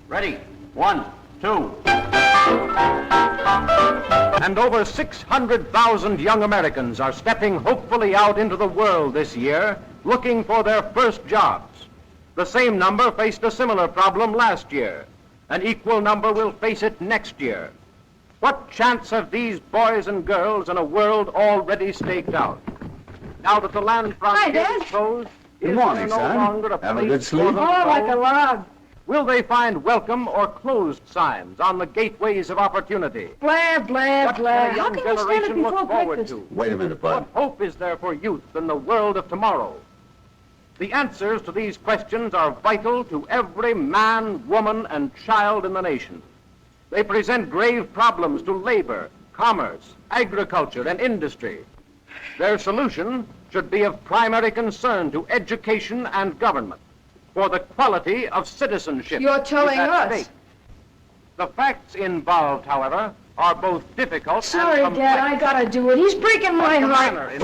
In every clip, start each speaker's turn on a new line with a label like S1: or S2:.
S1: Ready? 1, 2. And over 600,000 young Americans are stepping hopefully out into the world this year, looking for their first jobs. The same number faced a similar problem last year. An equal number will face it next year. What chance have these boys and girls in a world already staked out? Now that the land frontier is closed,
S2: Good morning,
S1: no
S2: son.
S1: longer a
S2: Have a
S1: place
S2: good sleep?
S1: for them to
S3: Oh,
S1: go?
S3: like a log.
S1: Will they find welcome or closed signs on the gateways of opportunity?
S3: Blah, blah,
S1: What
S3: blah.
S1: can a
S3: How
S1: young
S3: can we stand it
S1: generation
S3: before
S1: look forward
S3: breakfast?
S1: to?
S2: Wait a minute,
S1: What
S2: Bud.
S1: hope is there for youth in the world of tomorrow? The answers to these questions are vital to every man, woman, and child in the nation. They present grave problems to labor, commerce, agriculture, and industry. Their solution should be of primary concern to education and government, for the quality of citizenship.
S3: You're telling
S1: is at
S3: us.
S1: stake. The facts involved, however, are both difficult
S3: Sorry,
S1: and complex.
S3: Dad, I gotta do it. He's breaking my
S1: The
S3: heart.
S1: manner in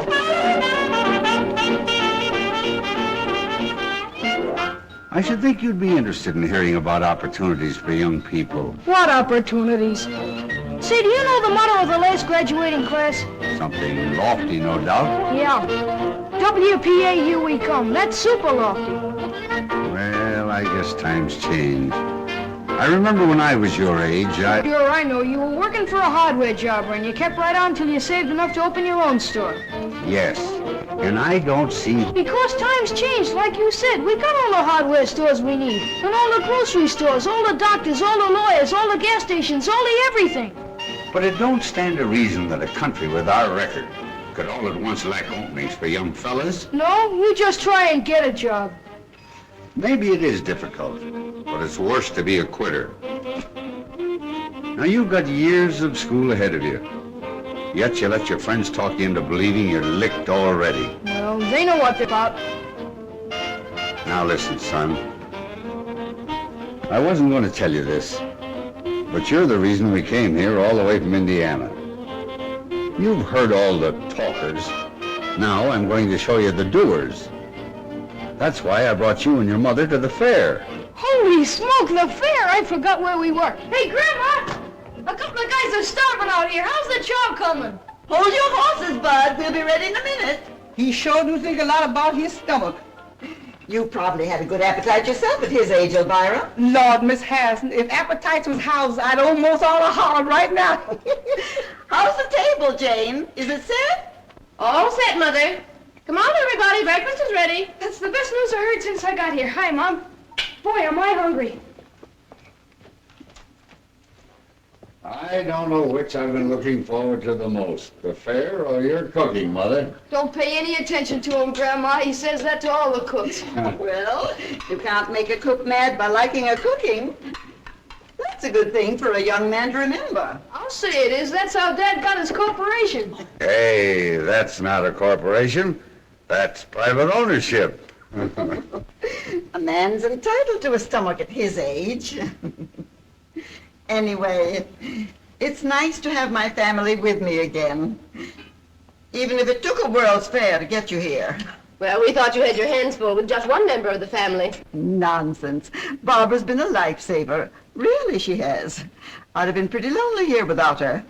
S2: I should think you'd be interested in hearing about opportunities for young people.
S3: What opportunities? Say, do you know the motto of the last graduating class?
S2: Something lofty, no doubt.
S3: Yeah. WPAU we come. That's super lofty.
S2: Well, I guess times change. I remember when I was your age,
S3: Sure, I know. You were working for a hardware jobber, and you kept right on till you saved enough to open your own store.
S2: Yes. And I don't see...
S3: Because times changed, like you said. We got all the hardware stores we need. And all the grocery stores, all the doctors, all the lawyers, all the gas stations, all the everything.
S2: But it don't stand to reason that a country with our record could all at once lack openings for young fellas.
S3: No, you just try and get a job.
S2: Maybe it is difficult, but it's worse to be a quitter. Now, you've got years of school ahead of you. Yet you let your friends talk you into believing you're licked already.
S3: Well, they know what they're about.
S2: Now listen, son. I wasn't going to tell you this, but you're the reason we came here all the way from Indiana. You've heard all the talkers. Now I'm going to show you the doers. That's why I brought you and your mother to the fair.
S3: Holy smoke, the fair! I forgot where we were. Hey, Grandma! A couple of guys are starving out here. How's the job coming?
S4: Hold your horses, Bud. We'll be ready in a minute.
S5: He sure do think a lot about his stomach.
S4: You probably had a good appetite yourself at his age, Elvira.
S5: Lord, Miss Harrison, if appetites was houses, I'd almost ought to holler right now.
S4: How's the table, Jane? Is it set?
S6: All set, Mother. Come on, everybody. Breakfast is ready.
S3: That's the best news I heard since I got here. Hi, Mom. Boy, am I hungry.
S2: I don't know which I've been looking forward to the most, the fair or your cooking, Mother.
S3: Don't pay any attention to him, Grandma. He says that to all the cooks.
S4: Well, you can't make a cook mad by liking her cooking. That's a good thing for a young man to remember.
S3: I'll say it is. That's how Dad got his corporation.
S2: Hey, that's not a corporation. That's private ownership.
S4: A man's entitled to a stomach at his age. Anyway, it's nice to have my family with me again. Even if it took a World's Fair to get you here.
S6: Well, we thought you had your hands full with just one member of the family.
S4: Nonsense. Barbara's been a lifesaver. Really, she has. I'd have been pretty lonely here without her.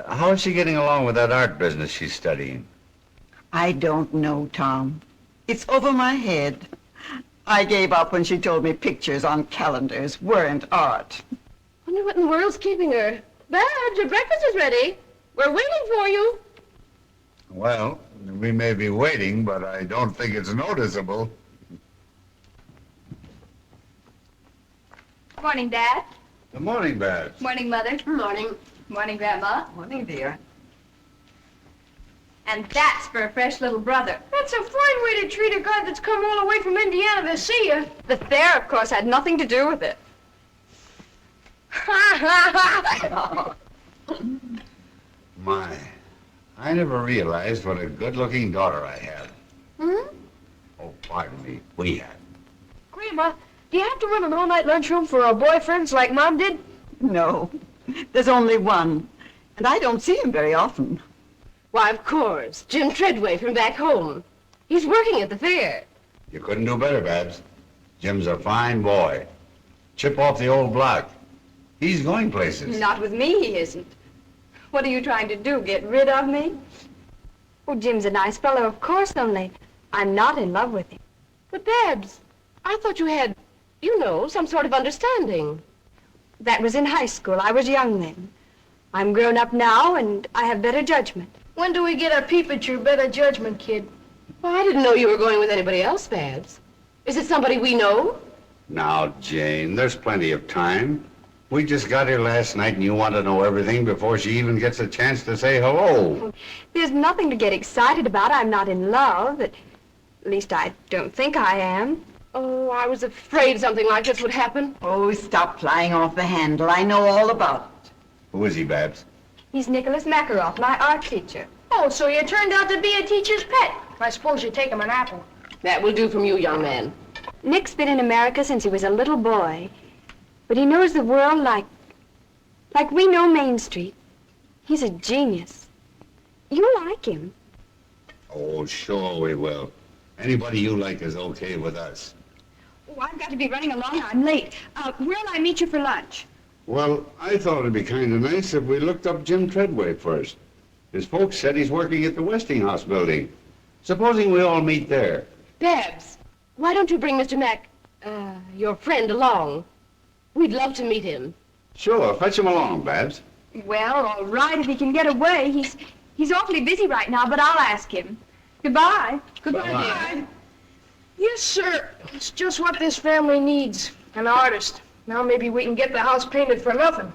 S2: How is she getting along with that art business she's studying?
S4: I don't know, Tom. It's over my head. I gave up when she told me pictures on calendars weren't art.
S6: Wonder what in the world's keeping her. Badge, your breakfast is ready. We're waiting for you.
S2: Well, we may be waiting, but I don't think it's noticeable.
S7: Morning, Dad.
S2: Good morning, Babs.
S7: Morning, Mother.
S6: Morning.
S7: Morning, Grandma.
S4: Morning, dear.
S7: And that's for a fresh little brother.
S3: That's a fine way to treat a guy that's come all the way from Indiana to see you.
S7: The fair, of course, had nothing to do with it.
S2: My, I never realized what a good-looking daughter I had.
S6: Hmm?
S2: Oh, pardon me, we had.
S3: Grandma, Do you have to run an all-night lunchroom for our boyfriends like Mom did?
S4: No, there's only one, and I don't see him very often.
S6: Why, of course. Jim Treadway from back home. He's working at the fair.
S2: You couldn't do better, Babs. Jim's a fine boy. Chip off the old block. He's going places.
S7: Not with me, he isn't. What are you trying to do, get rid of me? Oh, Jim's a nice fellow, of course, only I'm not in love with him.
S6: But, Babs, I thought you had, some sort of understanding.
S7: That was in high school. I was young then. I'm grown up now, and I have better judgment.
S3: When do we get a peep at your better judgment, kid?
S6: Well, I didn't know you were going with anybody else, Babs. Is it somebody we know?
S2: Now, Jane, there's plenty of time. We just got here last night and you want to know everything before she even gets a chance to say hello.
S7: There's nothing to get excited about. I'm not in love. At least I don't think I am.
S6: Oh, I was afraid something like this would happen.
S4: Oh, stop flying off the handle. I know all about it.
S2: Who is he, Babs?
S7: He's Nicholas Makaroff, my art teacher.
S3: Oh, so you turned out to be a teacher's pet. I suppose you take him an apple.
S6: That will do from you, young man.
S7: Nick's been in America since he was a little boy. But he knows the world like we know Main Street. He's a genius. You like him.
S2: Oh, sure we will. Anybody you like is okay with us.
S7: Oh, I've got to be running along. I'm late. Where'll I meet you for lunch?
S2: Well, I thought it'd be kind of nice if we looked up Jim Treadway first. His folks said he's working at the Westinghouse building. Supposing we all meet there.
S6: Babs, why don't you bring Mr. your friend along? We'd love to meet him.
S2: Sure, fetch him along, Babs.
S7: Well, all right, if he can get away. He's awfully busy right now, but I'll ask him. Goodbye.
S2: Bye-bye.
S3: Yes, sir. It's just what this family needs. An artist. Now maybe we can get the house painted for nothing.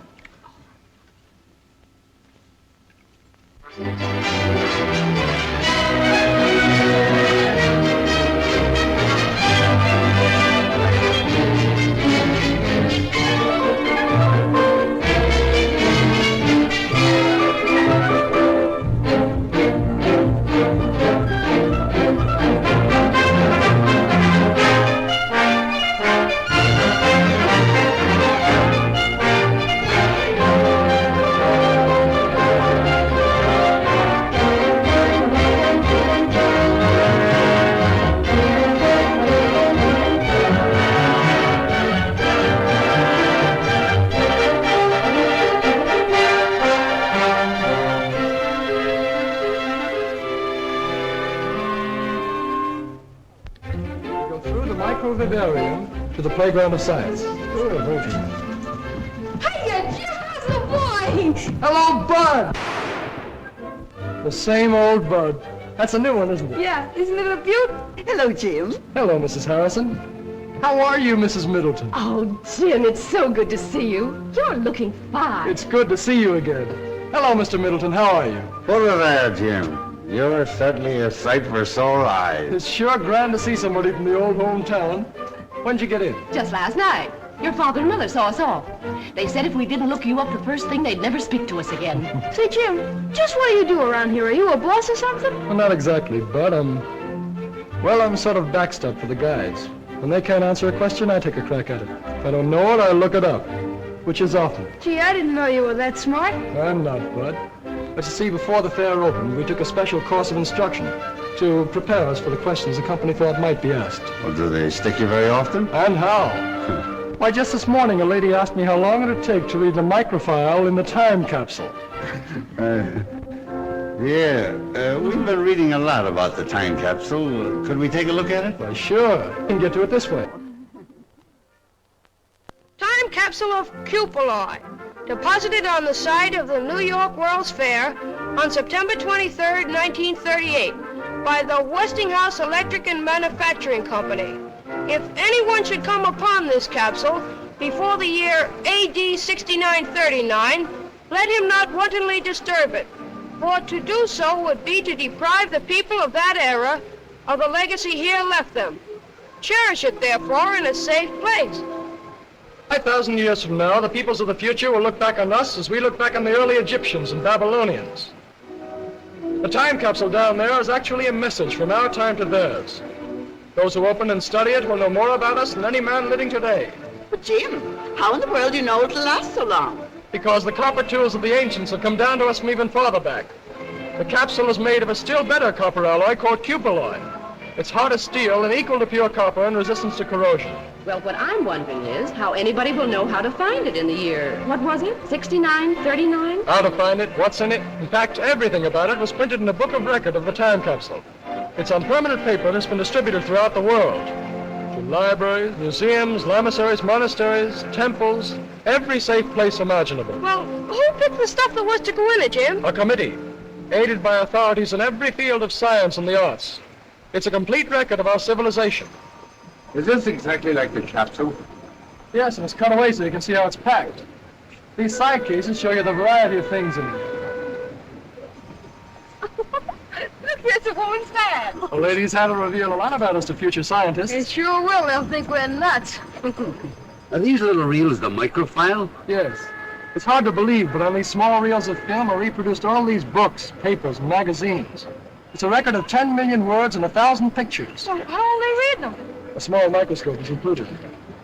S8: Vivarium to the playground of science.
S3: Hiya, Jim, how's the boy?
S8: Hello, Bud! The same old Bud. That's a new one, isn't it?
S3: Yeah, isn't it a beaut?
S4: Hello, Jim.
S8: Hello, Mrs. Harrison. How are you, Mrs. Middleton?
S6: Oh, Jim, it's so good to see you. You're looking fine.
S8: It's good to see you again. Hello, Mr. Middleton. How are you?
S2: Put her there, Jim. You're certainly a sight for sore eyes.
S8: It's sure grand to see somebody from the old hometown. When'd you get in?
S6: Just last night. Your father and mother saw us off. They said if we didn't look you up the first thing, they'd never speak to us again.
S3: Say, Jim, just what do you do around here? Are you a boss or something?
S8: Well, not exactly, Bud. I'm sort of backstop for the guys. When they can't answer a question, I take a crack at it. If I don't know it, I look it up, which is often.
S3: Gee, I didn't know you were that smart.
S8: I'm not, Bud. But you see, before the fair opened, we took a special course of instruction to prepare us for the questions the company thought might be asked.
S2: Well, do they stick you very often?
S8: And how? Why, just this morning, a lady asked me how long it'd take to read the microfile in the time capsule.
S2: We've been reading a lot about the time capsule. Could we take a look at it?
S8: Why, sure. You can get to it this way.
S3: Time capsule of cupuli, deposited on the site of the New York World's Fair on September 23rd, 1938, by the Westinghouse Electric and Manufacturing Company. If anyone should come upon this capsule before the year AD 6939, let him not wantonly disturb it, for to do so would be to deprive the people of that era of the legacy here left them. Cherish it, therefore, in a safe place.
S8: 5,000 years from now, the peoples of the future will look back on us as we look back on the early Egyptians and Babylonians. The time capsule down there is actually a message from our time to theirs. Those who open and study it will know more about us than any man living today.
S4: But Jim, how in the world do you know it'll last so long?
S8: Because the copper tools of the ancients have come down to us from even farther back. The capsule is made of a still better copper alloy called cupelloy. It's hard as steel and equal to pure copper in resistance to corrosion.
S6: Well, what I'm wondering is how anybody will know how to find it in the year, what was it, 69, 39?
S8: How to find it, what's in it. In fact, everything about it was printed in a book of record of the time capsule. It's on permanent paper and it's been distributed throughout the world. To libraries, museums, lamissaries, monasteries, temples, every safe place imaginable.
S3: Well, who picked the stuff that was to go in it, Jim?
S8: A committee, aided by authorities in every field of science and the arts. It's a complete record of our civilization.
S2: Is this exactly like the capsule?
S8: Yes, and it's cut away so you can see how it's packed. These side cases show you the variety of things in it.
S3: Look, there's a woman's hand.
S8: The ladies have to reveal a lot about us to future scientists.
S3: It sure will. They'll think we're nuts.
S2: Are these little reels the microfile?
S8: Yes. It's hard to believe, but on these small reels of film are reproduced all these books, papers, and magazines. It's a record of 10 million words and 1,000 pictures.
S3: Well, how will they read them?
S8: A small microscope is included.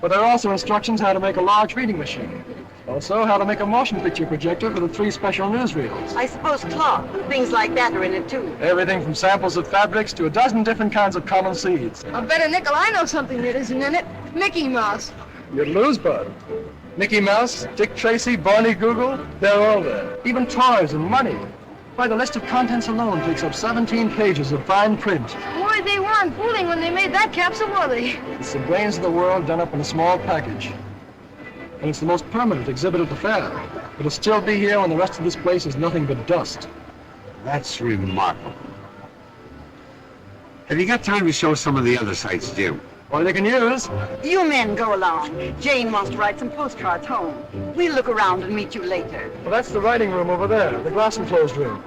S8: But there are also instructions how to make a large reading machine. Also, how to make a motion picture projector for the 3 special newsreels.
S4: I suppose cloth and things like that are in it too.
S8: Everything from samples of fabrics to a dozen different kinds of common seeds.
S3: I bet a nickel I know something that isn't in it. Mickey Mouse.
S8: You'd lose, Bud. Mickey Mouse, Dick Tracy, Barney Google, they're all there. Even toys and money. Why, the list of contents alone takes up 17 pages of fine print.
S3: Boy, they weren't fooling when they made that capsule, were they?
S8: It's the brains of the world done up in a small package. And it's the most permanent exhibit at the fair. It'll still be here when the rest of this place is nothing but dust.
S2: That's remarkable. Have you got time to show some of the other sites, Jim?
S8: All they can use.
S4: You men go along. Jane wants to write some postcards home. We'll look around and meet you later.
S8: Well, that's the writing room over there, the glass enclosed room.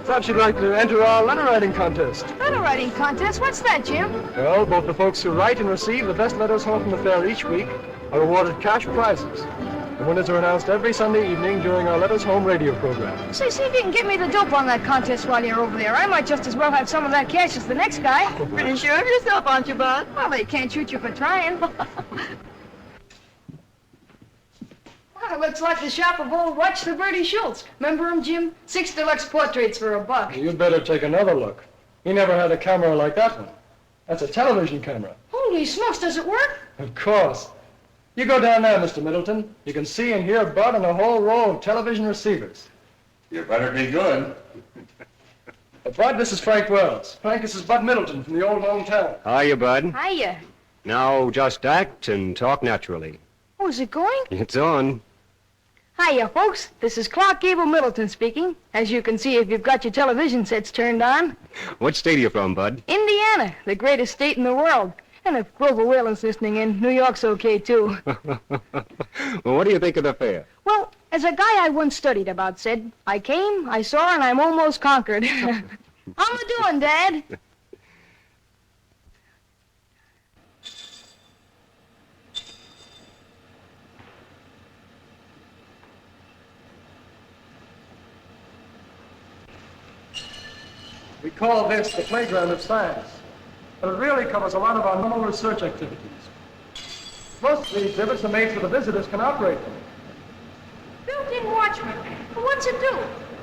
S8: Perhaps you'd like to enter our letter writing contest.
S3: Letter writing contest? What's that, Jim?
S8: Well, both the folks who write and receive the best letters home from the fair each week are awarded cash prizes. The winners are announced every Sunday evening during our Letters Home radio program.
S3: Say, see if you can get me the dope on that contest while you're over there. I might just as well have some of that cash as the next guy.
S4: Pretty sure of yourself, aren't you, Bud?
S3: Well, they can't shoot you for trying. Well, it looks like the shop of old Watch the Birdie Schultz. Remember him, Jim? 6 deluxe portraits for $1.
S8: You'd better take another look. He never had a camera like that one. That's a television camera.
S3: Holy smokes, does it work?
S8: Of course. You go down there, Mr. Middleton. You can see and hear Bud on a whole row of television receivers.
S2: You better be good.
S8: Bud, this is Frank Wells. Frank, this is Bud Middleton from the old hometown.
S9: Hiya, Bud.
S3: Hiya.
S9: Now, just act and talk naturally.
S3: Oh, is it going?
S9: It's on.
S3: Hiya, folks. This is Clark Gable Middleton speaking. As you can see if you've got your television sets turned on.
S9: What state are you from, Bud?
S3: Indiana, the greatest state in the world. And if Grover Whalen's listening in, New York's okay, too.
S9: Well, what do you think of the fair?
S3: Well, as a guy I once studied about said, I came, I saw, and I'm almost conquered. How am I doing, Dad?
S8: We call this the playground of science. But it really covers a lot of our normal research activities. Most of the exhibits are made so the visitors can operate them.
S3: Built-in watchman. What's it do?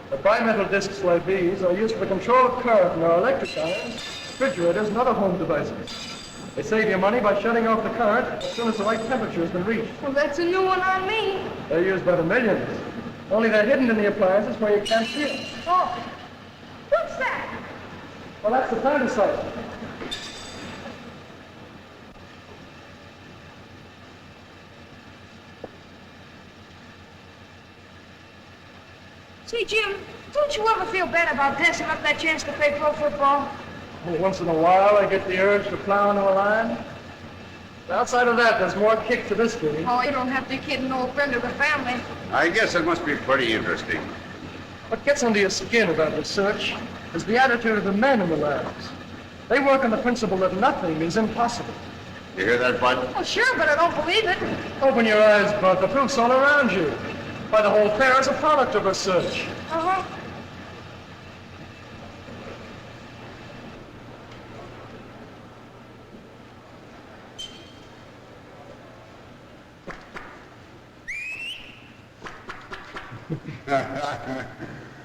S8: The bimetal discs like these are used for the control of current in our electric irons, refrigerators, and other home devices. They save you money by shutting off the current as soon as the right temperature has been reached.
S3: Well, that's a new one on me.
S8: They're used by the millions. Only they're hidden in the appliances where you can't see them.
S3: Oh, what's that?
S8: Well, that's the planticizer.
S3: Say, Jim, don't you ever feel bad about passing up that chance to play pro football?
S8: Well, once in a while, I get the urge to plow into a line. Outside of that, there's more kick to this game.
S3: Oh, you don't have to kid an old friend of the family.
S2: I guess it must be pretty interesting.
S8: What gets under your skin about research is the attitude of the men in the labs. They work on the principle that nothing is impossible.
S2: You hear that, Bud?
S3: Oh, sure, but I don't believe it.
S8: Open your eyes, Bud. The proof's all around you. Why, the whole fair is a product of research.
S3: Uh-huh.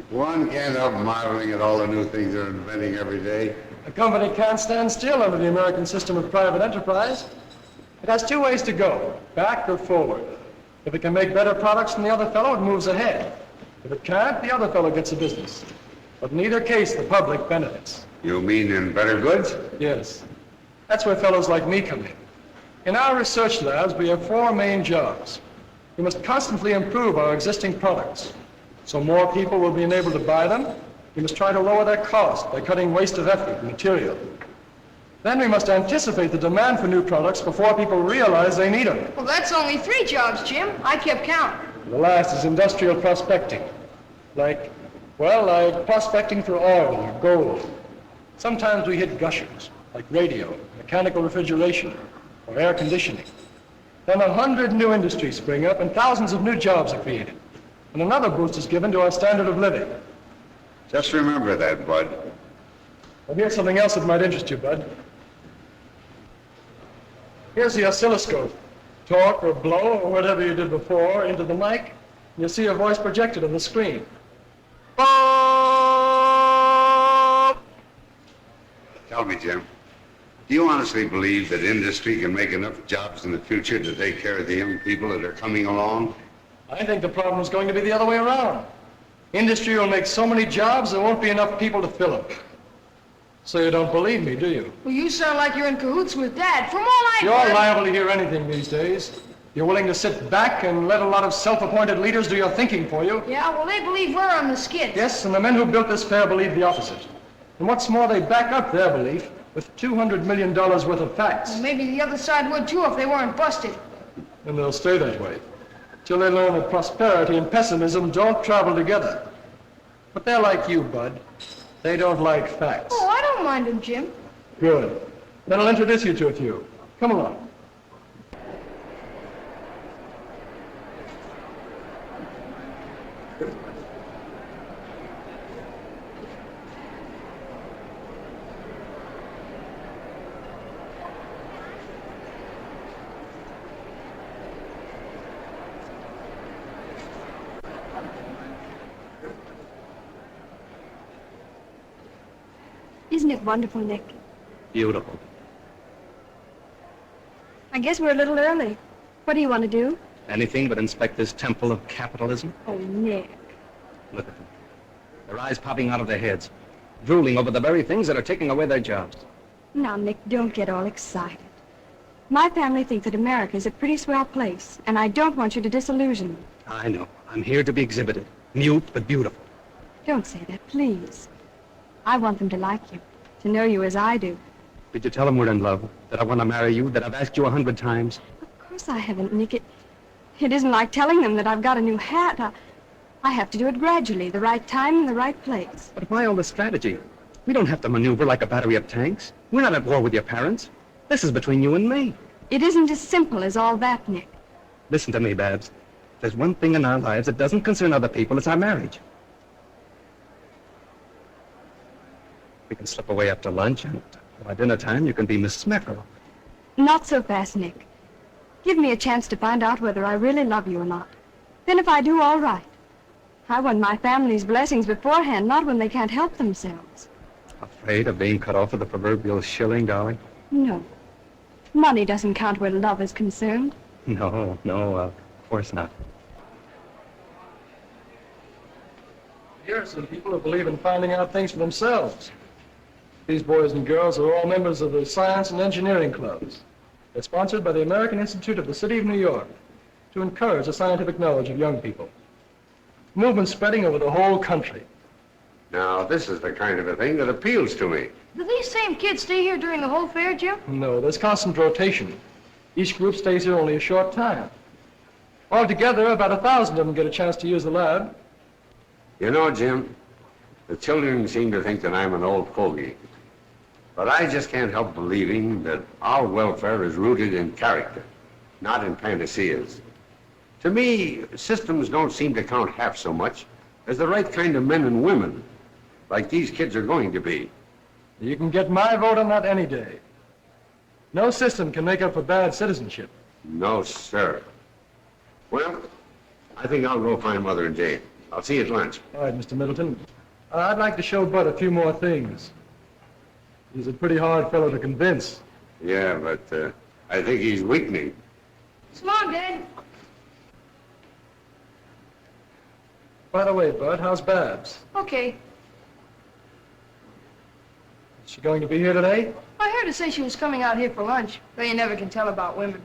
S2: One can't help marveling at all the new things they're inventing every day.
S8: A company can't stand still under the American system of private enterprise. It has two ways to go, back or forward. If it can make better products than the other fellow, it moves ahead. If it can't, the other fellow gets the business. But in either case, the public benefits.
S2: You mean in better goods?
S8: Yes. That's where fellows like me come in. In our research labs, we have four main jobs. We must constantly improve our existing products, so more people will be enabled to buy them. We must try to lower their cost by cutting waste of effort and material. Then we must anticipate the demand for new products before people realize they need them.
S3: Well, that's only 3 jobs, Jim. I kept count.
S8: The last is industrial prospecting. Like prospecting for oil or gold. Sometimes we hit gushers, like radio, mechanical refrigeration, or air conditioning. Then 100 new industries spring up and thousands of new jobs are created. And another boost is given to our standard of living.
S2: Just remember that, Bud.
S8: Well, here's something else that might interest you, Bud. Here's the oscilloscope. Talk or blow or whatever you did before into the mic, and you'll see your voice projected on the screen.
S2: Tell me, Jim, do you honestly believe that industry can make enough jobs in the future to take care of the young people that are coming along?
S8: I think the problem is going to be the other way around. Industry will make so many jobs, there won't be enough people to fill them. So you don't believe me, do you?
S3: Well, you sound like you're in cahoots with Dad. From all I've
S8: You're
S3: heard...
S8: liable to hear anything these days. You're willing to sit back and let a lot of self-appointed leaders do your thinking for you.
S3: Yeah, well, they believe we're on the skids.
S8: Yes, and the men who built this fair believe the opposite. And what's more, they back up their belief with $200 million worth of facts.
S3: Well, maybe the other side would, too, if they weren't busted.
S8: And they'll stay that way, till they learn that prosperity and pessimism don't travel together. But they're like you, Bud. They don't like facts.
S3: Oh, I don't mind them, Jim.
S8: Good. Then I'll introduce you to a few. Come along.
S7: Isn't it wonderful, Nick?
S9: Beautiful.
S7: I guess we're a little early. What do you want to do?
S9: Anything but inspect this temple of capitalism?
S7: Oh, Nick.
S9: Look at them. Their eyes popping out of their heads, drooling over the very things that are taking away their jobs.
S7: Now, Nick, don't get all excited. My family thinks that America is a pretty swell place, and I don't want you to disillusion them.
S9: I know. I'm here to be exhibited. Mute but beautiful.
S7: Don't say that, please. I want them to like you, to know you as I do.
S9: Did you tell them we're in love? That I want to marry you? That I've asked you 100 times?
S7: Of course I haven't, Nick. It isn't like telling them that I've got a new hat. I have to do it gradually, the right time and the right place.
S9: But why all the strategy? We don't have to maneuver like a battery of tanks. We're not at war with your parents. This is between you and me.
S7: It isn't as simple as all that, Nick.
S9: Listen to me, Babs. There's one thing in our lives that doesn't concern other people. It's our marriage. We can slip away after lunch, and by dinner time, you can be Miss Smeckerl.
S7: Not so fast, Nick. Give me a chance to find out whether I really love you or not. Then if I do, all right. I want my family's blessings beforehand, not when they can't help themselves.
S9: Afraid of being cut off with the proverbial shilling, darling?
S7: No. Money doesn't count where love is concerned.
S9: No, of course not.
S8: Here are some people who believe in finding out things for themselves. These boys and girls are all members of the Science and Engineering Clubs. They're sponsored by the American Institute of the City of New York to encourage the scientific knowledge of young people. The movement's spreading over the whole country.
S2: Now, this is the kind of a thing that appeals to me.
S3: Do these same kids stay here during the whole fair, Jim?
S8: No, there's constant rotation. Each group stays here only a short time. Altogether, about 1,000 of them get a chance to use the lab.
S2: You know, Jim, the children seem to think that I'm an old fogey. But I just can't help believing that our welfare is rooted in character, not in panaceas. To me, systems don't seem to count half so much as the right kind of men and women, like these kids are going to be.
S8: You can get my vote on that any day. No system can make up for bad citizenship.
S2: No, sir. Well, I think I'll go find Mother and Jane. I'll see you at lunch.
S8: All right, Mr. Middleton. I'd like to show Bud a few more things. He's a pretty hard fellow to convince.
S2: Yeah, but I think he's weakening.
S3: So long, Dad.
S8: By the way, Bud, how's Babs?
S3: Okay.
S8: Is she going to be here today?
S3: I heard her say she was coming out here for lunch, though you never can tell about women.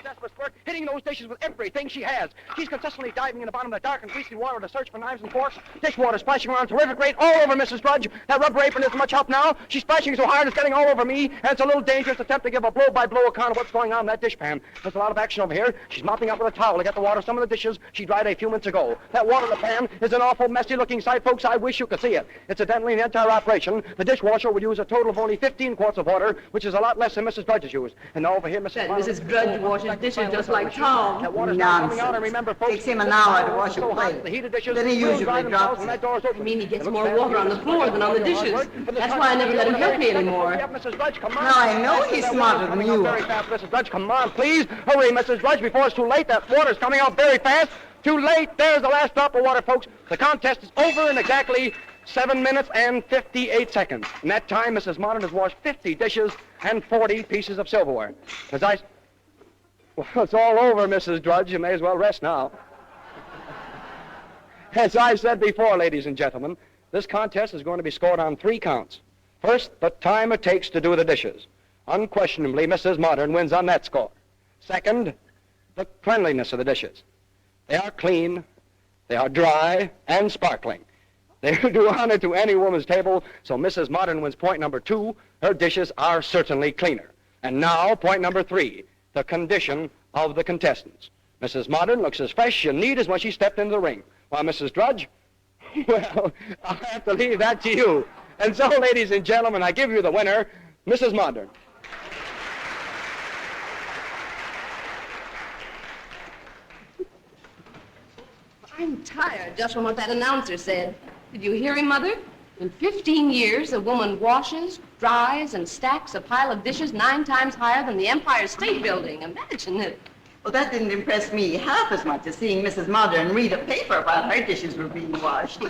S10: Desperate work, hitting those dishes with everything she has. She's consistently diving in the bottom of the dark and greasy water to search for knives and forks. Dishwater splashing around terrific rate all over Mrs. Drudge. That rubber apron isn't much help now. She's splashing so hard it's getting all over me, and it's a little dangerous to attempt to give a blow-by-blow account of what's going on in that dishpan. There's a lot of action over here. She's mopping up with a towel to get the water of some of the dishes she dried a few minutes ago. That water in the pan is an awful messy-looking sight, folks. I wish you could see it. Incidentally, in the entire operation, the dishwasher would use a total of only 15 quarts of water, which is a lot less than Mrs. Drudge's used. And now over here,
S5: Mrs. Drudge washes dishes just like Tom.
S10: That water's not coming out, and remember, folks,
S4: Takes him an hour to wash a
S10: so hot,
S4: plate.
S10: the heated dishes
S4: Then he
S10: will
S4: usually
S10: dry themselves
S4: drops
S10: when
S4: it.
S10: that door's open.
S5: I mean, he gets
S10: It looks
S5: more
S10: bad
S5: water on the floor than on the dishes. That's why I never let him help me anymore.
S10: Mrs. Drudge, come on.
S4: Now, I know he's smarter than you
S10: Very
S4: are.
S10: fast, Mrs. Drudge, come on, please. Hurry, Mrs. Drudge, before it's too late. That water's coming out very fast. Too late. There's the last drop of water, folks. The contest is over in exactly 7 minutes and 58 seconds. In that time, Mrs. Modern has washed 50 dishes and 40 pieces of silverware. Well, it's all over, Mrs. Drudge. You may as well rest now. As I said before, ladies and gentlemen, this contest is going to be scored on 3 counts. First, the time it takes to do the dishes. Unquestionably, Mrs. Modern wins on that score. Second, the cleanliness of the dishes. They are clean, they are dry, and sparkling. They do honor to any woman's table, so Mrs. Modern wins point number 2. Her dishes are certainly cleaner. And now, point number 3. The condition of the contestants. Mrs. Modern looks as fresh and neat as when she stepped into the ring, while Mrs. Drudge, well, I'll have to leave that to you. And so, ladies and gentlemen, I give you the winner, Mrs. Modern.
S6: I'm tired just from what that announcer said. Did you hear him, Mother? In 15 years, a woman washes, dries, and stacks a pile of dishes 9 times higher than the Empire State Building. Imagine it.
S4: Well, that didn't impress me half as much as seeing Mrs. Modern read a paper while her dishes were being washed.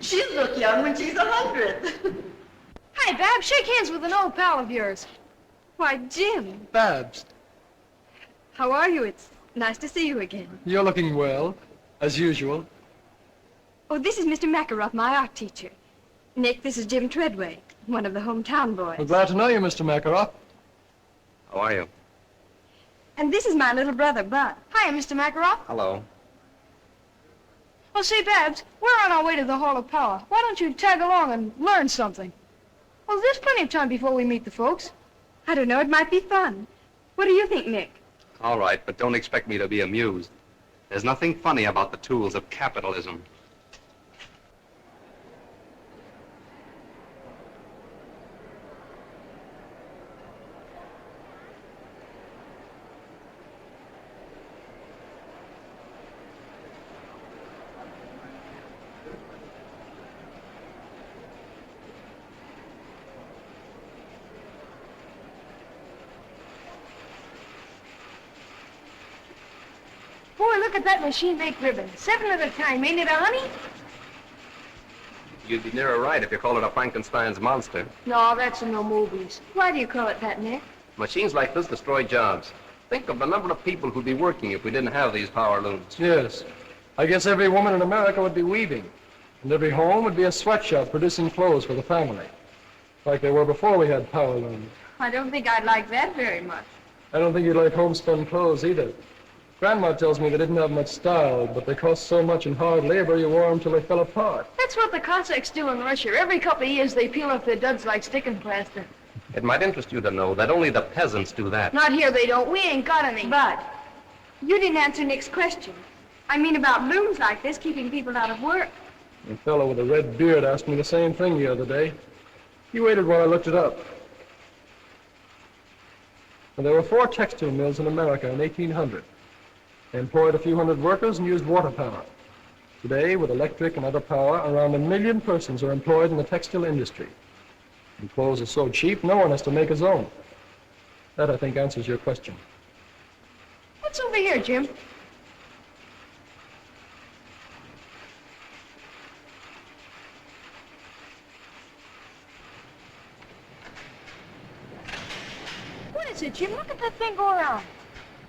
S4: She'll look young when she's 100.
S3: Hi, Bab. Shake hands with an old pal of yours.
S7: Why, Jim,
S8: Babs,
S7: how are you? It's nice to see you again.
S8: you're looking well, as usual.
S7: Oh, this is Mr. Makaroff, my art teacher. Nick, this is Jim Treadway, one of the hometown boys.
S8: I'm glad to know you, Mr. Makaroff.
S9: How are you?
S7: And this is my little brother, Bud.
S3: Hiya, Mr. Makaroff.
S9: Hello.
S3: Well, say, Babs, we're on our way to the Hall of Power. Why don't you tag along and learn something? Well, there's plenty of time before we meet the folks.
S7: I don't know, it might be fun. What do you think, Nick?
S9: All right, but don't expect me to be amused. There's nothing funny about the tools of capitalism.
S3: Boy, look at that machine make ribbon. 7 at a time. Ain't it a honey?
S9: You'd be nearer right if you called it a Frankenstein's monster.
S3: No, that's in the movies. Why do you call it that, Nick?
S11: Machines like this destroy jobs. Think of the number of people who'd be working if we didn't have these power looms.
S8: Yes. I guess every woman in America would be weaving. And every home would be a sweatshop producing clothes for the family. Like they were before we had power looms.
S3: I don't think I'd like that very much.
S8: I don't think you'd like homespun clothes either. Grandma tells me they didn't have much style, but they cost so much in hard labor you wore them till they fell apart.
S3: That's what the Cossacks do in Russia. Every couple of years they peel off their duds like sticking plaster.
S11: It might interest you to know that only the peasants do that.
S3: Not here they don't. We ain't got any.
S7: Bud, you didn't answer Nick's question. I mean about looms like this keeping people out of work.
S8: A fellow with a red beard asked me the same thing the other day. He waited while I looked it up. And there were 4 textile mills in America in 1800. They employed a few hundred workers and used water power. Today, with electric and other power, around 1 million persons are employed in the textile industry. And clothes are so cheap, no one has to make his own. That, I think, answers your question.
S3: What's over here, Jim? it, Jim? Look at that thing go around.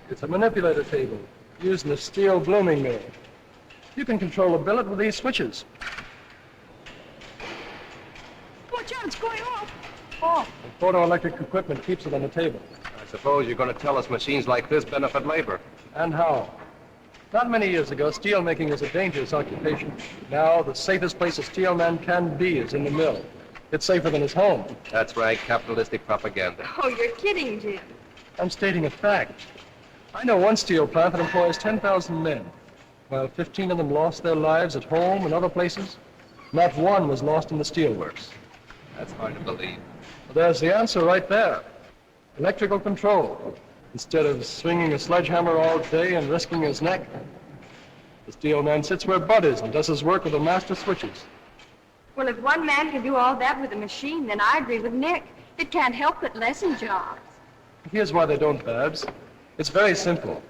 S8: It's a manipulator table used in a steel blooming mill. You can control a billet with these switches.
S3: Watch out, it's going off. Oh.
S8: The photoelectric equipment keeps it on the table.
S11: I suppose you're going to tell us machines like this benefit labor.
S8: And how? Not many years ago, steel making was a dangerous occupation. Now, the safest place a steel man can be is in the mill. It's safer than his home.
S11: That's right, capitalistic propaganda.
S3: Oh, you're kidding, Jim.
S8: I'm stating a fact. I know one steel plant that employs 10,000 men. While 15 of them lost their lives at home and other places, not one was lost in the steelworks.
S11: That's hard to believe.
S8: Well, there's the answer right there. Electrical control. Instead of swinging a sledgehammer all day and risking his neck, the steel man sits where Bud is and does his work with the master switches.
S7: Well, if one man can do all that with a machine, then I agree with Nick. It can't help but lessen jobs.
S8: Here's why they don't, Babs. It's very simple.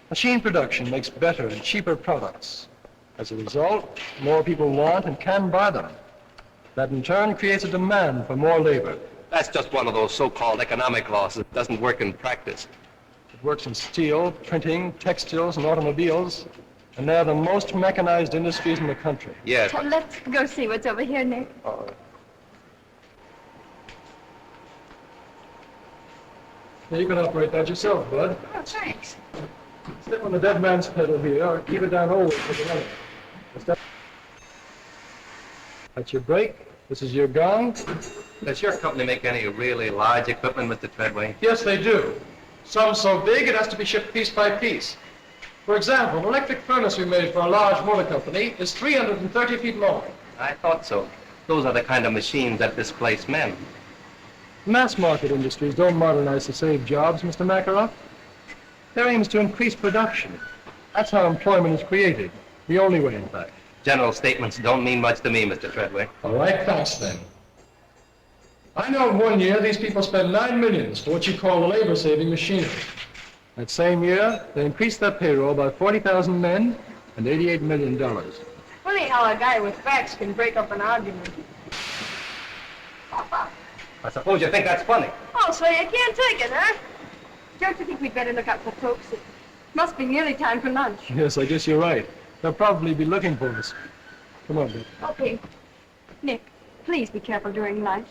S8: Machine production makes better and cheaper products. As a result, more people want and can buy them. That in turn creates a demand for more labor.
S11: That's just one of those so-called economic laws that doesn't work in practice.
S8: It works in steel, printing, textiles, and automobiles, and they're the most mechanized industries in the country.
S11: Yes, but...
S7: Let's go see what's over here, Nick.
S8: You can operate that yourself, Bud.
S3: Oh, thanks.
S8: Step on the dead man's pedal here, or keep it down always with the other. Step. That's your brake. This is your gong.
S11: Does your company make any really large equipment, Mr. Treadway?
S8: Yes, they do. Some so big it has to be shipped piece by piece. For example, an electric furnace we made for a large motor company is 330 feet long.
S11: I thought so. Those are the kind of machines that displace men.
S8: Mass market industries don't modernize to save jobs, Mr. Makarov. Their aim is to increase production. That's how employment is created. The only way, in fact.
S11: General statements don't mean much to me, Mr. Treadway.
S8: All right, thanks then. I know in 1 year these people spend $9 million for what you call labor-saving machinery. That same year, they increased their payroll by 40,000 men and $88 million.
S3: Funny how a guy with facts can break up an argument.
S11: I suppose you think that's funny.
S3: Oh, so you can't take it, huh?
S7: Don't you think we'd better look out for folks? It must be nearly time for lunch.
S8: Yes, I guess you're right. They'll probably be looking for us. Come on, Dick.
S7: Okay. Nick, please be careful during lunch.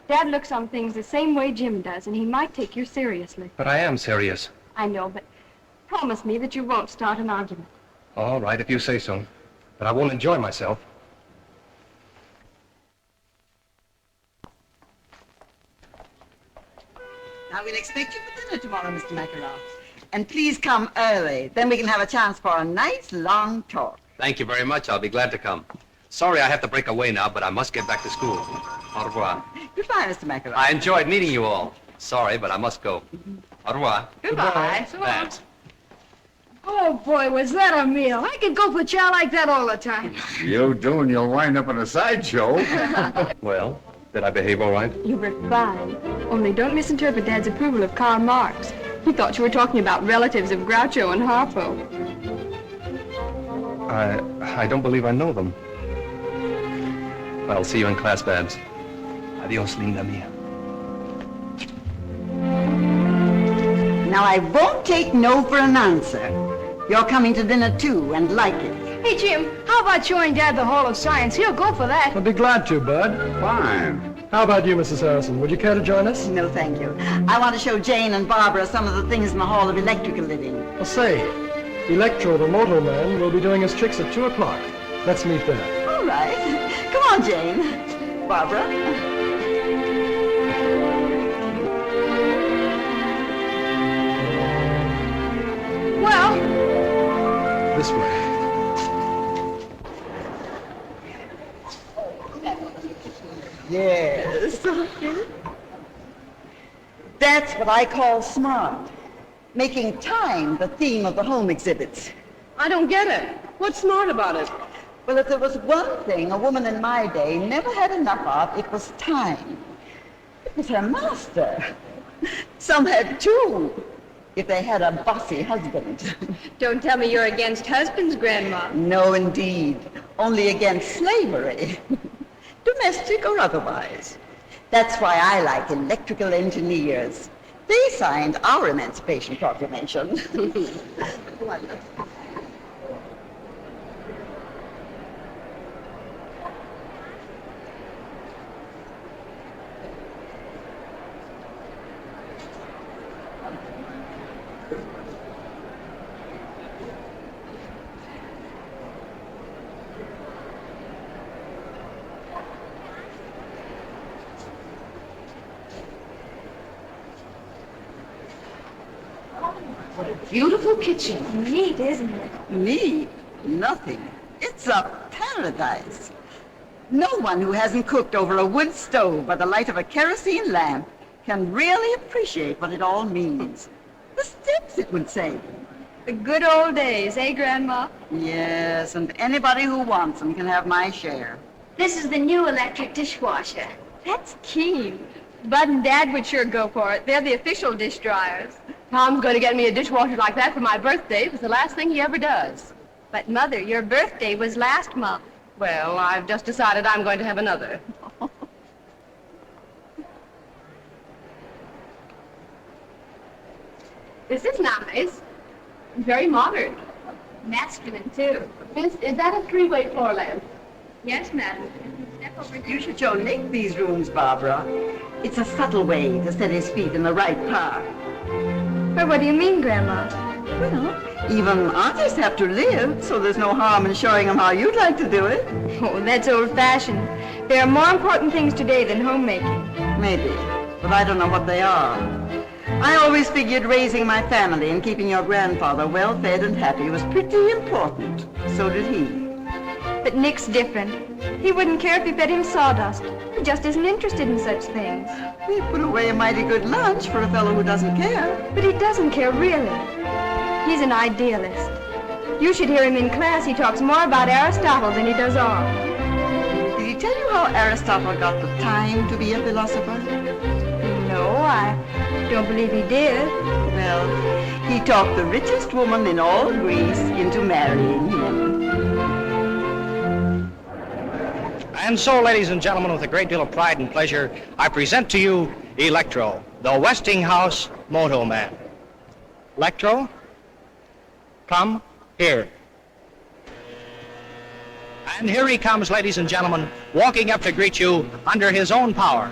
S7: Dad looks on things the same way Jim does, and he might take you seriously.
S11: But I am serious.
S7: I know, but promise me that you won't start an argument.
S11: All right, if you say so. But I won't enjoy myself.
S4: Now, we'll expect you for dinner tomorrow, Mr. Makarov. And please come early. Then we can have a chance for a nice, long talk.
S11: Thank you very much. I'll be glad to come. Sorry I have to break away now, but I must get back to school. Au revoir.
S4: Goodbye, Mr. Makarov.
S11: I enjoyed meeting you all. Sorry, but I must go. Au revoir.
S3: Goodbye.
S11: Thanks.
S3: Oh, boy, was that a meal. I could go for chow like that all the time.
S2: You do, and you'll wind up in a sideshow.
S11: Well, did I behave all right?
S7: You were fine. Only don't misinterpret Dad's approval of Karl Marx. He thought you were talking about relatives of Groucho and Harpo.
S11: I don't believe I know them. I'll see you in class, Babs. Adios, linda mia.
S4: Now, I won't take no for an answer. You're coming to dinner, too, and like it.
S3: Hey, Jim, how about showing Dad the Hall of Science? He'll go for that.
S8: I'd be glad to, Bud.
S2: Fine.
S8: How about you, Mrs. Harrison? Would you care to join us?
S4: No, thank you. I want to show Jane and Barbara some of the things in the Hall of Electrical Living.
S8: Well, say, Electro, the motor man, will be doing his tricks at 2 o'clock. Let's meet there.
S4: All right. Come on, Jane. Barbara.
S3: Well,
S8: This way.
S4: Yes. That's what I call smart. Making time the theme of the home exhibits.
S5: I don't get it. What's smart about it?
S4: Well, if there was one thing a woman in my day never had enough of, it was time. It was her master. Some had two, if they had a bossy husband.
S7: Don't tell me you're against husbands, Grandma.
S4: No, indeed. Only against slavery. Domestic or otherwise. That's why I like electrical engineers. They signed our Emancipation Proclamation.
S6: What a beautiful kitchen.
S7: Neat, isn't it?
S4: Neat? Nothing. It's a paradise. No one who hasn't cooked over a wood stove by the light of a kerosene lamp can really appreciate what it all means. The steps, it would say.
S7: The good old days, eh, Grandma?
S4: Yes, and anybody who wants them can have my share.
S7: This is the new electric dishwasher. That's keen. Bud and Dad would sure go for it. They're the official dish dryers.
S6: Tom's going to get me a dishwasher like that for my birthday. It was the last thing he ever does.
S7: But, Mother, your birthday was last month.
S6: Well, I've just decided I'm going to have another. This is nice. Very modern.
S7: Masculine, too.
S6: Miss, is that a three-way floor lamp?
S7: Yes, madam. Step over
S4: You should show Nick these rooms, Barbara. It's a subtle way to set his feet in the right part.
S7: But what do you mean, Grandma?
S4: Well, even artists have to live, so there's no harm in showing them how you'd like to do it.
S7: Oh, that's old-fashioned. There are more important things today than homemaking.
S4: Maybe, but I don't know what they are. I always figured raising my family and keeping your grandfather well-fed and happy was pretty important. So did he.
S7: But Nick's different. He wouldn't care if you fed him sawdust. He just isn't interested in such things.
S4: We put away a mighty good lunch for a fellow who doesn't care.
S7: But he doesn't care, really. He's an idealist. You should hear him in class. He talks more about Aristotle than he does art.
S4: Did he tell you how Aristotle got the time to be a philosopher?
S7: No, I don't believe he did.
S4: Well, he talked the richest woman in all Greece into marrying him.
S10: And so, ladies and gentlemen, with a great deal of pride and pleasure, I present to you Electro, the Westinghouse Moto Man. Electro, come here. And here he comes, ladies and gentlemen, walking up to greet you under his own power.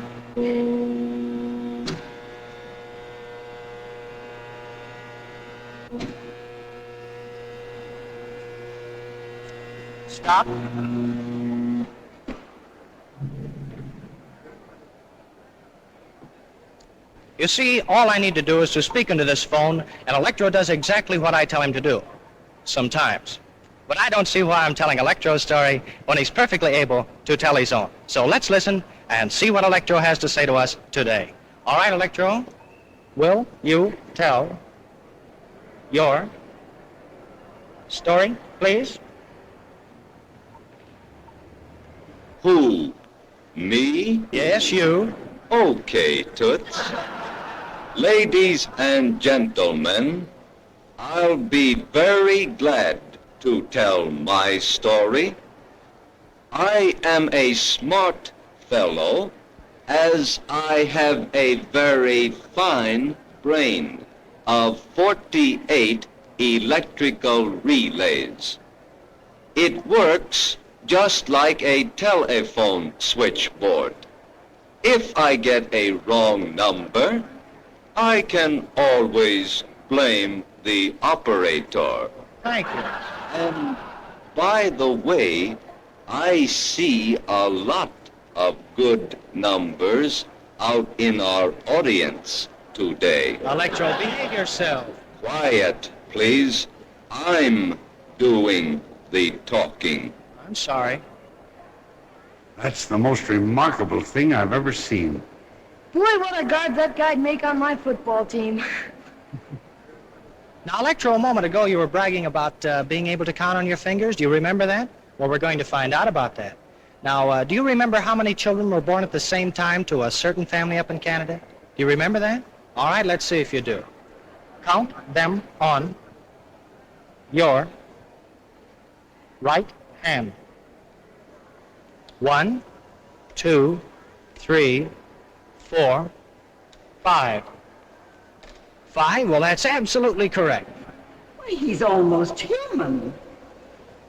S10: Stop. You see, all I need to do is to speak into this phone, and Electro does exactly what I tell him to do. Sometimes. But I don't see why I'm telling Electro's story when he's perfectly able to tell his own. So let's listen and see what Electro has to say to us today. All right, Electro, will you tell your story, please?
S12: Who? Me?
S10: Yes, you.
S12: Okay, Toots. Ladies and gentlemen, I'll be very glad to tell my story. I am a smart fellow, as I have a very fine brain of 48 electrical relays. It works just like a telephone switchboard. If I get a wrong number, I can always blame the operator.
S10: Thank you.
S12: And by the way, I see a lot of good numbers out in our audience today.
S10: Electro, behave yourself.
S12: Quiet, please. I'm doing the talking.
S10: I'm sorry.
S2: That's the most remarkable thing I've ever seen.
S3: Boy, what a guard that guy'd make on my football team.
S10: Now, Electro, a moment ago you were bragging about being able to count on your fingers. Do you remember that? Well, we're going to find out about that. Now, do you remember how many children were born at the same time to a certain family up in Canada? Do you remember that? All right, let's see if you do. Count them on your right hand. 1, 2, 3, 4, 5. Fine, well, that's absolutely correct.
S4: Why, he's almost human.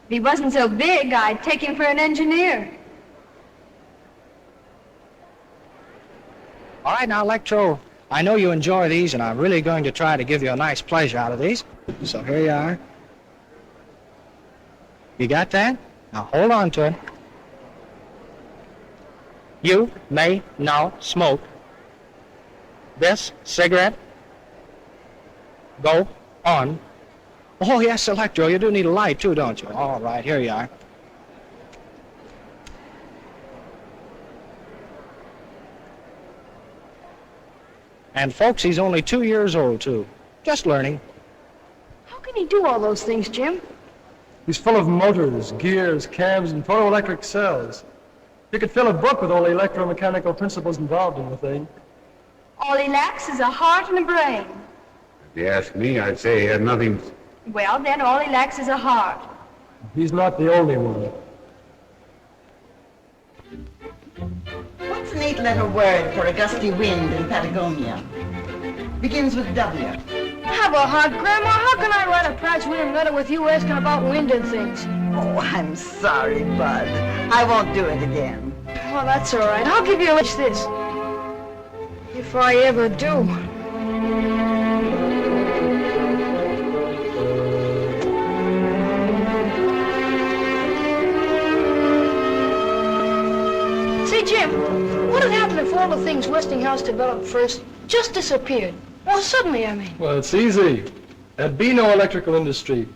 S7: If he wasn't so big, I'd take him for an engineer.
S10: All right, now, Electro, I know you enjoy these, and I'm really going to try to give you a nice pleasure out of these. So here you are. You got that? Now hold on to it. You may now smoke this cigarette. Go on. Oh, yes, Electro, you do need a light, too, don't you? All right, here you are. And, folks, he's only 2 years old, too. Just learning.
S3: How can he do all those things, Jim?
S8: He's full of motors, gears, cams, and photoelectric cells. You could fill a book with all the electromechanical principles involved in the thing.
S7: All he lacks is a heart and a brain.
S2: If you ask me, I'd say he had nothing.
S7: Well, then all he lacks is a heart.
S8: He's not the only one.
S4: What's an 8-letter word for a gusty wind in Patagonia? Begins with W.
S3: Have a heart, Grandma. How can I write a prize-winning letter with you asking about wind and things?
S4: Oh, I'm sorry, Bud. I won't do it again.
S3: Well, that's all right. I'll give you a wish this. If I ever do. Say, Jim, what would happen if all the things Westinghouse developed first just disappeared? Well, suddenly, I mean.
S8: Well, it's easy. There'd be no electrical industry.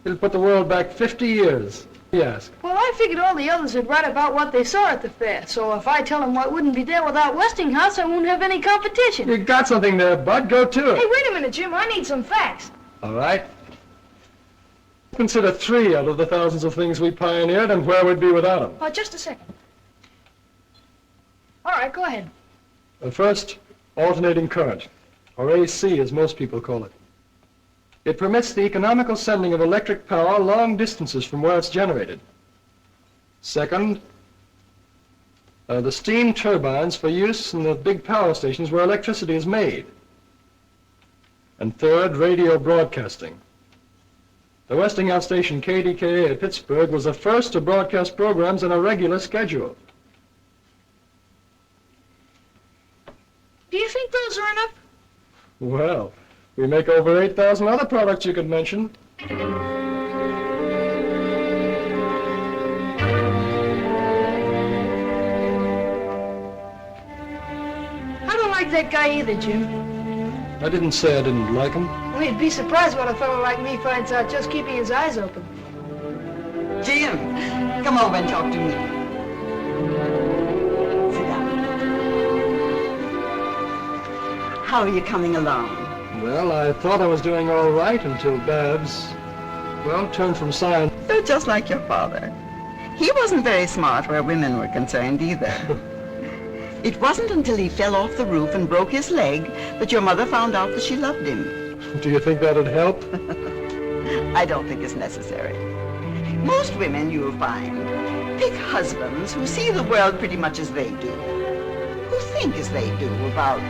S8: It'll put the world back 50 years. Yes.
S3: Well, I figured all the others would write about what they saw at the fair. So if I tell them what wouldn't be there without Westinghouse, I won't have any competition.
S8: You got something there, Bud. Go to it.
S3: Hey, wait a minute, Jim. I need some facts.
S8: All right. Consider 3 out of the thousands of things we pioneered and where we'd be without them.
S3: Oh, just a second. All right, go ahead.
S8: First, alternating current, or AC as most people call it. It permits the economical sending of electric power long distances from where it's generated. Second, the steam turbines for use in the big power stations where electricity is made. And third, radio broadcasting. The Westinghouse station KDKA at Pittsburgh was the first to broadcast programs on a regular schedule.
S3: Do you think those are enough?
S8: Well, we make over 8,000 other products you could mention.
S3: I don't like that guy either, Jim.
S8: I didn't say I didn't like him.
S3: Well, you'd be surprised what a fellow like me finds out just keeping his eyes open.
S4: Jim, come over and talk to me. Sit down. How are you coming along?
S8: Well, I thought I was doing all right until Babs, well, turned from science.
S4: You're just like your father. He wasn't very smart where women were concerned either. It wasn't until he fell off the roof and broke his leg that your mother found out that she loved him.
S8: Do you think that'd help?
S4: I don't think it's necessary. Most women, you'll find, pick husbands who see the world pretty much as they do, who think as they do about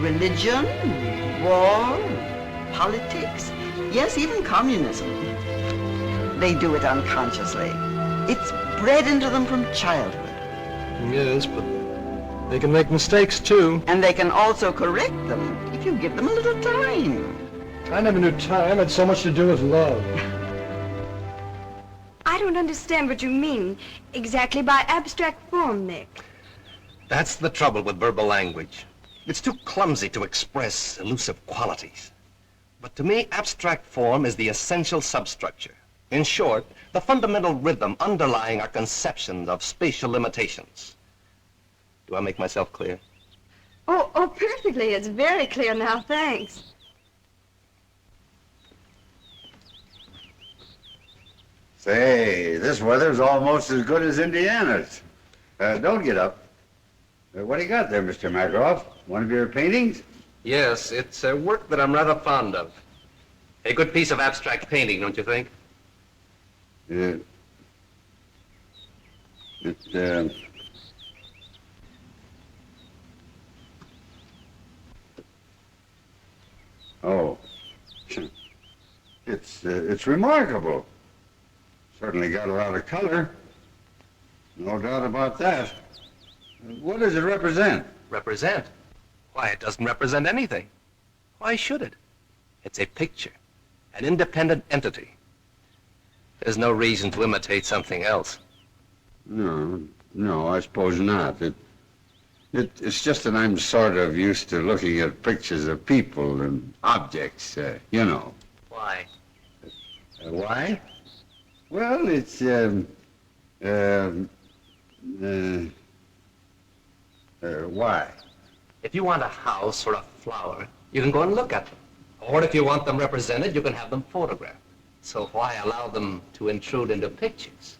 S4: religion, war, politics, yes, even communism. They do it unconsciously. It's bred into them from childhood.
S8: Yes, but they can make mistakes, too.
S4: And they can also correct them if you give them a little time.
S8: I never knew time had so much to do with love.
S7: I don't understand what you mean exactly by abstract form, Nick.
S13: That's the trouble with verbal language. It's too clumsy to express elusive qualities. But to me, abstract form is the essential substructure. In short, the fundamental rhythm underlying our conceptions of spatial limitations. Do I make myself clear?
S7: Oh, perfectly. It's very clear now, thanks.
S2: Say, this weather's almost as good as Indiana's. Don't get up. What do you got there, Mr. Makaroff? One of your paintings?
S11: Yes, it's a work that I'm rather fond of. A good piece of abstract painting, don't you think?
S2: Oh. It's remarkable. Certainly got a lot of color. No doubt about that. What does it represent?
S13: Represent? Why, it doesn't represent anything. Why should it? It's a picture, an independent entity. There's no reason to imitate something else.
S2: No, I suppose not. It's just that I'm sort of used to looking at pictures of people and objects, you know.
S13: Why?
S2: Why? Well, it's, why?
S13: If you want a house or a flower, you can go and look at them. Or if you want them represented, you can have them photographed. So why allow them to intrude into pictures?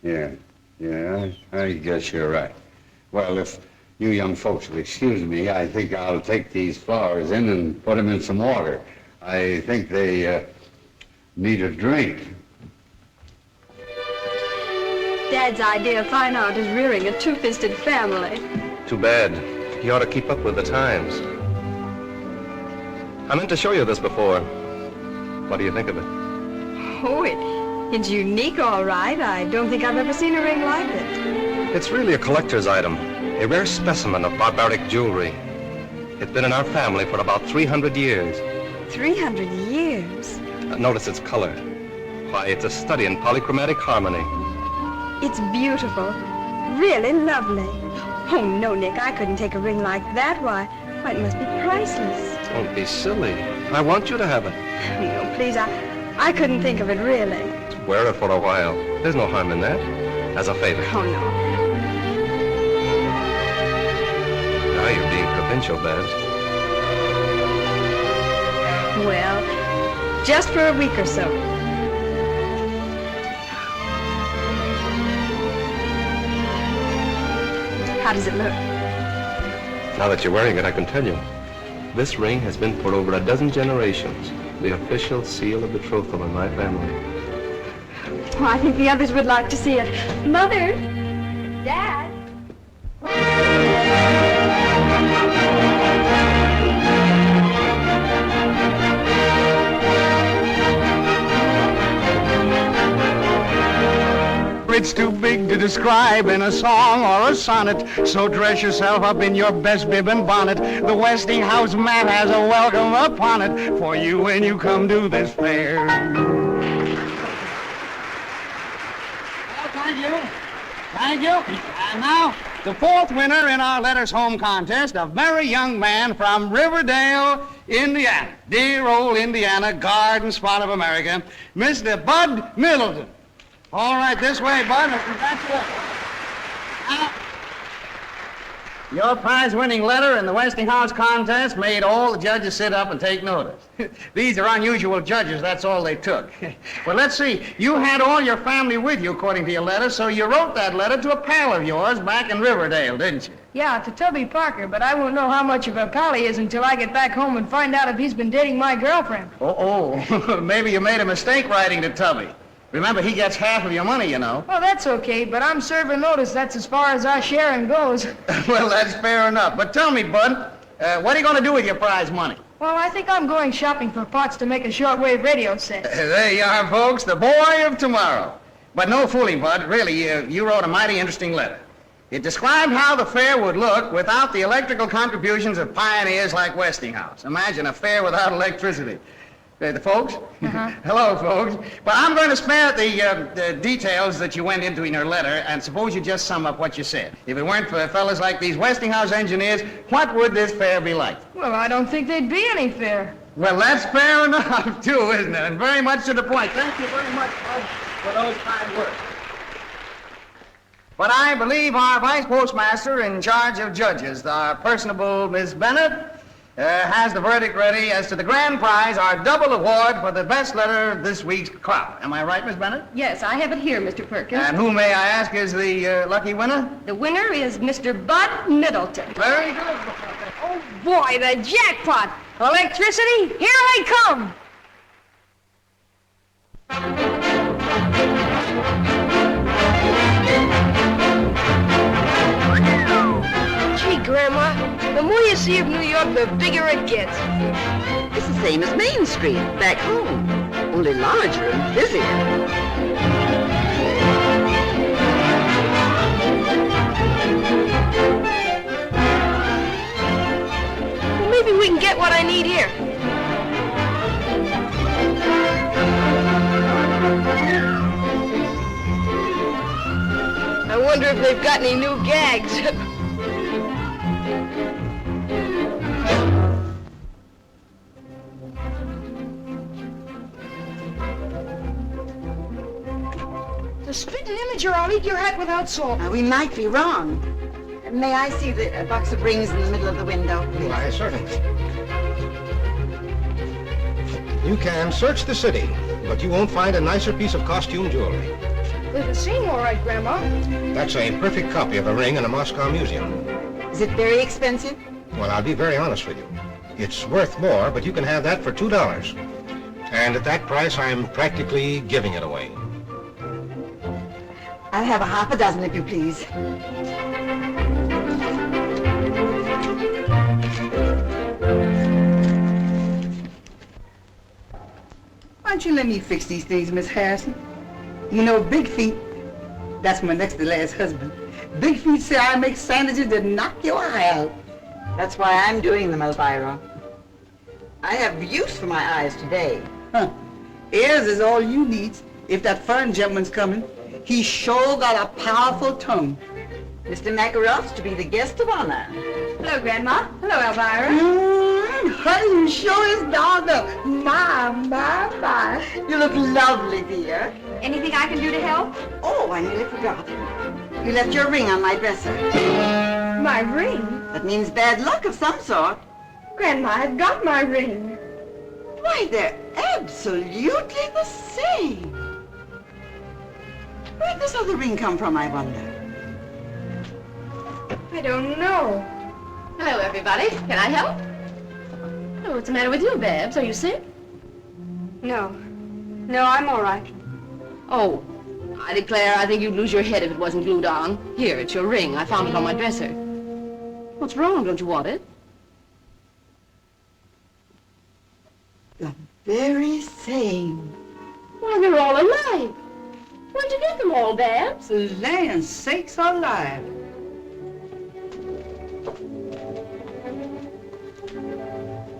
S2: Yeah, I guess you're right. Well, if you young folks will excuse me, I think I'll take these flowers in and put them in some water. I think they need a drink.
S7: Dad's idea of fine art is rearing a two-fisted family.
S13: Too bad. You ought to keep up with the times. I meant to show you this before. What do you think of it?
S7: Oh, it's unique, all right. I don't think I've ever seen a ring like it.
S13: It's really a collector's item, a rare specimen of barbaric jewelry. It's been in our family for about 300 years.
S7: 300 years?
S13: Notice its color. Why, it's a study in polychromatic harmony.
S7: It's beautiful. Really lovely. Oh, no, Nick, I couldn't take a ring like that. Why, it must be priceless.
S13: Don't be silly. I want you to have it.
S7: No, please, I couldn't think of it, really.
S13: Wear it for a while. There's no harm in that. As a favor.
S7: Oh, no.
S13: Now you're being provincial, Babs.
S7: Well, just for a week or so. How does it look?
S13: Now that you're wearing it, I can tell you. This ring has been for over a dozen generations. The official seal of betrothal in my family.
S7: Well, I think the others would like to see it. Mother! Dad!
S14: It's too big to describe in a song or a sonnet, so dress yourself up in your best bib and bonnet. The Westinghouse mat has a welcome upon it for you when you come to this fair. Well, thank you. And now, the fourth winner in our Letters Home contest, a very young man from Riverdale, Indiana. Dear old Indiana, garden spot of America, Mr. Bud Middleton. All right, this way, Bud. Congratulations. Now, your prize-winning letter in the Westinghouse contest made all the judges sit up and take notice. These are unusual judges, that's all they took. Well, let's see. You had all your family with you, according to your letter, so you wrote that letter to a pal of yours back in Riverdale, didn't you?
S3: Yeah, to Tubby Parker, but I won't know how much of a pal he is until I get back home and find out if he's been dating my girlfriend.
S14: Oh, maybe you made a mistake writing to Tubby. Remember, he gets half of your money, you know.
S3: Oh, that's okay, but I'm serving notice. That's as far as our sharing goes.
S14: Well, that's fair enough. But tell me, Bud, what are you going to do with your prize money?
S3: Well, I think I'm going shopping for parts to make a shortwave radio set.
S14: There you are, folks, the boy of tomorrow. But no fooling, Bud. Really, you wrote a mighty interesting letter. It described how the fair would look without the electrical contributions of pioneers like Westinghouse. Imagine a fair without electricity. The folks?
S3: Uh-huh.
S14: Hello, folks. But I'm going to spare the details that you went into in your letter, and suppose you just sum up what you said. If it weren't for fellas like these Westinghouse engineers, what would this fair be like?
S3: Well, I don't think they'd be any fair.
S14: Well, that's fair enough, too, isn't it? And very much to the point. Thank you very much, Bud, for those kind words. But I believe our vice postmaster in charge of judges, our personable Miss Bennett, has the verdict ready as to the grand prize, our double award for the best letter of this week's crop. Am I right, Miss Bennett?
S6: Yes, I have it here, Mr. Perkins.
S14: And who, may I ask, is the lucky winner?
S6: The winner is Mr. Bud Middleton.
S14: Very good.
S3: Oh, boy, the jackpot! Electricity, here they come! Gee, Grandma, the more you see of New York, the bigger it gets. This
S4: same as Main Street, back home, only larger and busier.
S3: Well, maybe we can get what I need here. I wonder if they've got any new gags. The spit and image, or I'll eat your hat without salt.
S4: We might be wrong. May I see the box of rings in the middle of the window, please?
S13: Why, certainly. You can search the city, but you won't find a nicer piece of costume jewelry.
S3: It'll seem all right, Grandma.
S13: That's a perfect copy of a ring in a Moscow museum.
S4: Is it very expensive?
S13: Well, I'll be very honest with you. It's worth more, but you can have that for $2. And at that price, I'm practically giving it away.
S4: I'll have a half a dozen, if you please.
S5: Why don't you let me fix these things, Miss Harrison? You know, Big Feet, that's my next to last husband. Big Feet say I make sandwiches that knock your eye out.
S4: That's why I'm doing them, Elvira. I have use for my eyes today.
S5: Huh. Ears is all you need if that foreign gentleman's coming. He sure got a powerful tongue.
S4: Mr. Makarov's to be the guest of honor.
S7: Hello, Grandma. Hello, Elvira.
S5: Honey, you sure is dogged up. My.
S4: You look lovely, dear.
S7: Anything I can do to help?
S4: Oh, I nearly forgot. You left your ring on my dresser.
S7: My ring?
S4: That means bad luck of some sort.
S7: Grandma, I've got my ring.
S4: Why, they're absolutely the same. Where'd this other ring come from, I wonder?
S3: I don't know.
S6: Hello, everybody. Can I help? Oh, what's the matter with you, Babs? Are you sick?
S7: No. No, I'm all right.
S6: Oh, I declare I think you'd lose your head if it wasn't glued on. Here, it's your ring. I found it on my dresser. What's wrong? Don't you want it?
S4: The very same.
S6: Why, they're all alive. Where'd you get them all, Babs?
S5: Land sakes alive.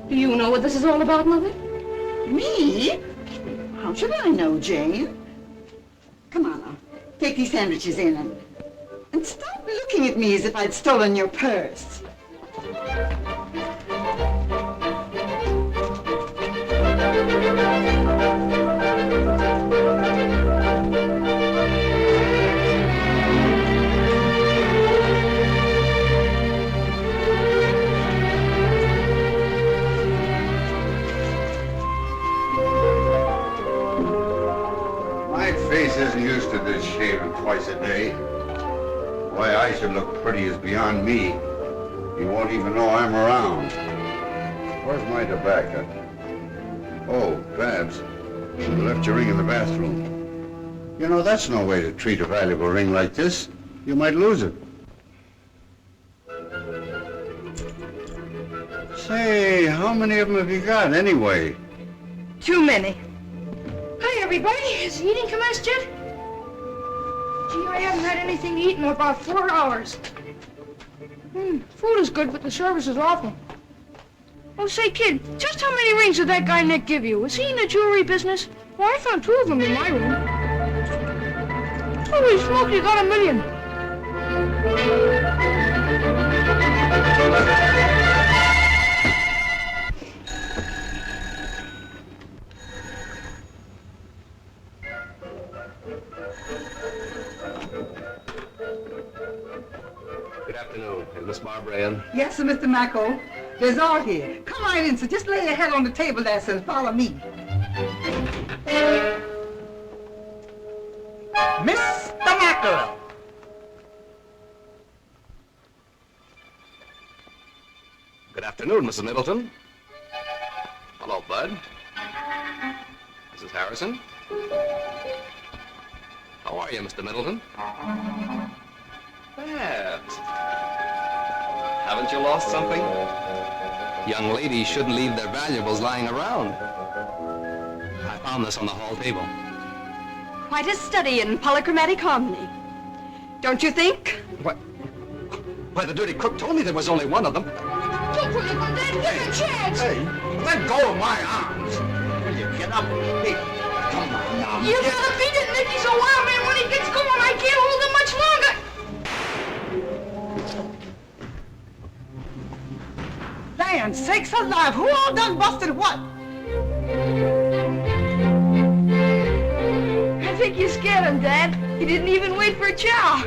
S6: Do you know what this is all about, Mother?
S4: Me? How should I know, Jane? Come on now. Take these sandwiches in and stop looking at me as if I'd stolen your purse.
S2: My face isn't used to this shaving twice a day. Why I should look pretty is beyond me. You won't even know I'm around. Where's my tobacco? Oh, Babs, you left your ring in the bathroom. You know, that's no way to treat a valuable ring like this. You might lose it. Say, how many of them have you got, anyway?
S3: Too many. Hi, everybody. Has the eating commenced yet? Gee, I haven't had anything to eat in about 4 hours. Food is good, but the service is awful. Oh, say, kid, just how many rings did that guy Nick give you? Was he in the jewelry business? Well, I found 2 of them in my room. Holy smoke, you got 1 million.
S11: Good afternoon. Is Miss Barbara in?
S5: Yes, sir, Mr. Macko. There's all here. Come right in, sir. Just lay your head on the table there, sir, and follow me. Mr. Mackerel.
S11: Good afternoon, Mrs. Middleton. Hello, Bud. Mrs. Harrison. How are you, Mr. Middleton? Babs. Haven't you lost something? Young ladies shouldn't leave their valuables lying around.
S9: I found this on the hall table.
S7: Quite a study in polychromatic harmony. Don't you think?
S8: Why, the dirty crook told me there was only one of them.
S3: Don't put him on that. Give him a chance.
S2: Hey, let go of my arms. Will you get up? Hey, come on now.
S3: You gotta beat it, Nick. He's a wild man. When he gets going, I can't hold him much longer.
S5: Land sakes alive, who all done busted what?
S3: I think you scared him, Dad. He didn't even wait for a chow.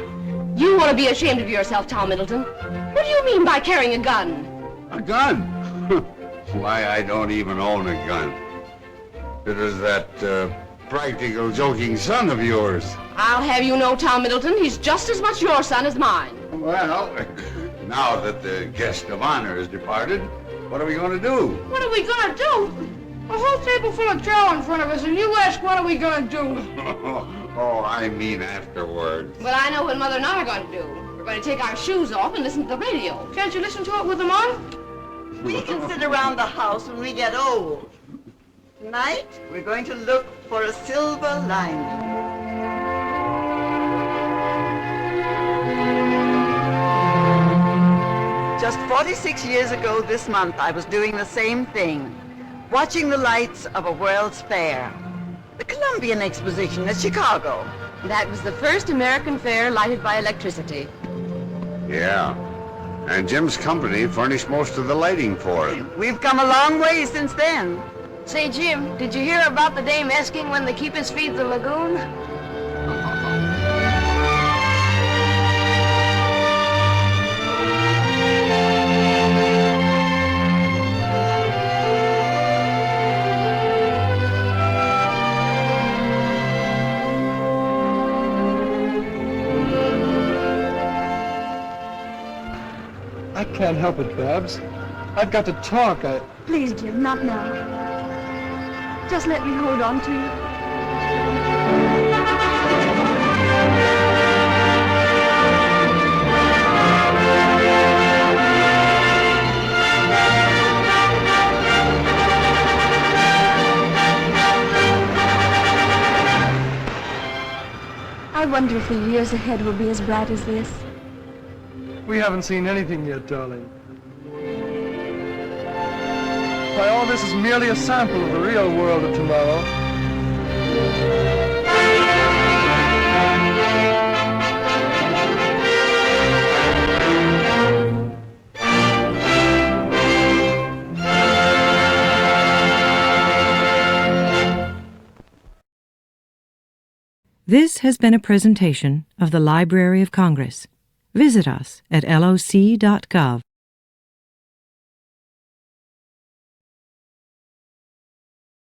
S6: You want to be ashamed of yourself, Tom Middleton. What do you mean by carrying a gun?
S2: A gun? Why, I don't even own a gun. It is that practical joking son of yours.
S6: I'll have you know, Tom Middleton, he's just as much your son as mine.
S2: Well, now that the guest of honor has departed, what are we going to do?
S3: What are we gonna do? A whole table full of chow in front of us, and you ask what are we gonna do?
S2: Oh, I mean afterwards.
S6: Well, I know what Mother and I are going to do. We're going to take our shoes off and listen to the radio.
S3: Can't you listen to it with them on?
S4: We can sit around the house when we get old. Tonight, we're going to look for a silver lining. Just 46 years ago this month, I was doing the same thing, watching the lights of a World's Fair. The Columbian Exposition at Chicago.
S6: That was the first American fair lighted by electricity.
S2: Yeah. And Jim's company furnished most of the lighting for it.
S4: We've come a long way since then.
S3: Say, Jim, did you hear about the dame asking when the keepers feed the lagoon?
S8: I can't help it, Babs. I've got to talk.
S7: Please, Jim, not now. Just let me hold on to you. I wonder if the years ahead will be as bright as this.
S8: We haven't seen anything yet, darling. Why, all this is merely a sample of the real world of tomorrow.
S15: This has been a presentation of the Library of Congress. Visit us at loc.gov.